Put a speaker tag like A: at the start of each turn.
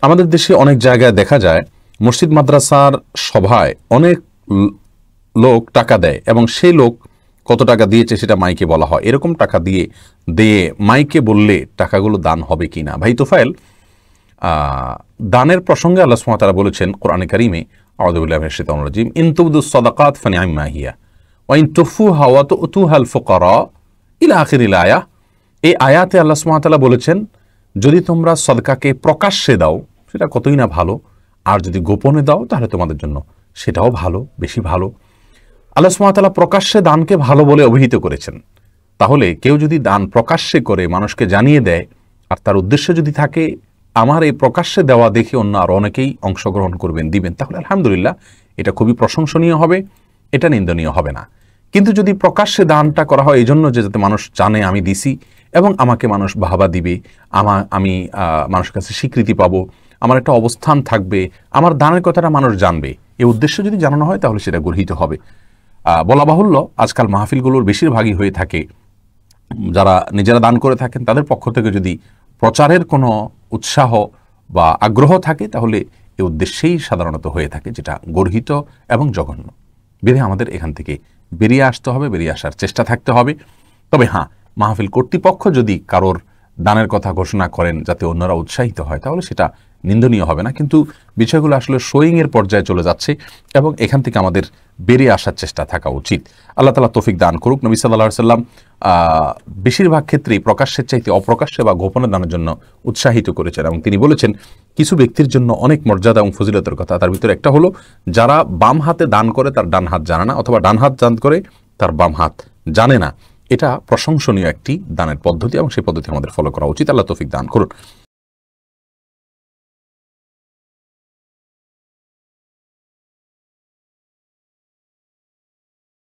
A: আমাদের দেশে অনেক জায়গায় দেখা যায় মসজিদ মাদ্রাসার সভায় অনেক লোক টাকা দেয় এবং সেই লোক কত টাকা দিয়েছে সেটা মাইকে বলা হয়। এরকম টাকা দিয়ে মাইকে বললে টাকাগুলো দান হবে কি না? ভাই তোফায়েল, দানের প্রসঙ্গে আল্লাহ সুবহানাহু ওয়া তাআলা বলেছেন কোরআনে কারীমে, আউযু বিল্লাহি মিনাশ শাইতানির রাজীম, ইন তুবদুস সাদাকাত ফানি'মা হিয়া ওয়া ইন তুখফুহা ওয়া তু'তুহাল ফুকারা ইলা আখিরিল আয়াহ। এই আয়াতে আল্লাহ সুবহানাহু ওয়া তাআলা বলেছেন, যদি তোমরা সদকাকে প্রকাশ্যে দাও সেটা কতই না ভালো, আর যদি গোপনে দাও তাহলে তোমাদের জন্য সেটাও ভালো, বেশি ভালো। আল্লাহ সুবহানাহু ওয়া তাআলা প্রকাশ্যে দানকে ভালো বলে অভিহিত করেছেন। তাহলে কেউ যদি দান প্রকাশ্যে করে মানুষকে জানিয়ে দেয়, আর তার উদ্দেশ্য যদি থাকে আমার এই প্রকাশ্যে দেওয়া দেখে অন্য আরও অনেকেই অংশগ্রহণ করবেন, দিবেন, তাহলে আলহামদুলিল্লাহ এটা খুবই প্রশংসনীয় হবে, এটা নিন্দনীয় হবে না। কিন্তু যদি প্রকাশ্যে দানটা করা হয় এই জন্য যে যাতে মানুষ জানে আমি দিছি এবং আমাকে মানুষ বাহবা দিবে, আমি মানুষের কাছে স্বীকৃতি পাবো, আমার একটা অবস্থান থাকবে, আমার দানের কথাটা মানুষ জানবে, এই উদ্দেশ্য যদি জানানো হয় তাহলে সেটা গর্হিত হবে। বলা বাহুল্য, আজকাল মাহফিলগুলোর বেশিরভাগই হয়ে থাকে যারা নিজেরা দান করে থাকেন তাদের পক্ষ থেকে যদি প্রচারের কোনো উৎসাহ বা আগ্রহ থাকে তাহলে এই উদ্দেশ্যেই সাধারণত হয়ে থাকে, যেটা গর্হিত এবং জঘন্য। বিধে আমাদের এখান থেকে বেরিয়ে আসতে হবে, বেরিয়ে আসার চেষ্টা থাকতে হবে। তবে হ্যাঁ, মাহফিল কর্তৃপক্ষ যদি কারোর দানের কথা ঘোষণা করেন যাতে অন্যরা উৎসাহিত হয় তাহলে সেটা নিন্দনীয় হবে না। কিন্তু বিষয়গুলো আসলে শোয়িংয়ের পর্যায়ে চলে যাচ্ছে এবং এখান থেকে আমাদের বেরিয়ে আসার চেষ্টা থাকা উচিত। আল্লাহ তাআলা তৌফিক দান করুক। নবী সাল্লাল্লাহু আলাইহি ওয়াসাল্লাম বেশিরভাগ ক্ষেত্রেই প্রকাশ্যের চাইতে অপ্রকাশ্যে বা গোপনে দানের জন্য উৎসাহিত করেছেন এবং তিনি বলেছেন কিছু ব্যক্তির জন্য অনেক মর্যাদা এবং ফজিলতের কথা। তার ভিতরে একটা হলো যারা বাম হাতে দান করে তার ডান হাত জানে না, অথবা ডান হাত দান করে তার বাম হাত জানে না। এটা প্রশংসনীয় একটি দানের পদ্ধতি এবং সেই পদ্ধতি আমাদের ফলো করা উচিত। আল্লাহ তৌফিক দান করুন।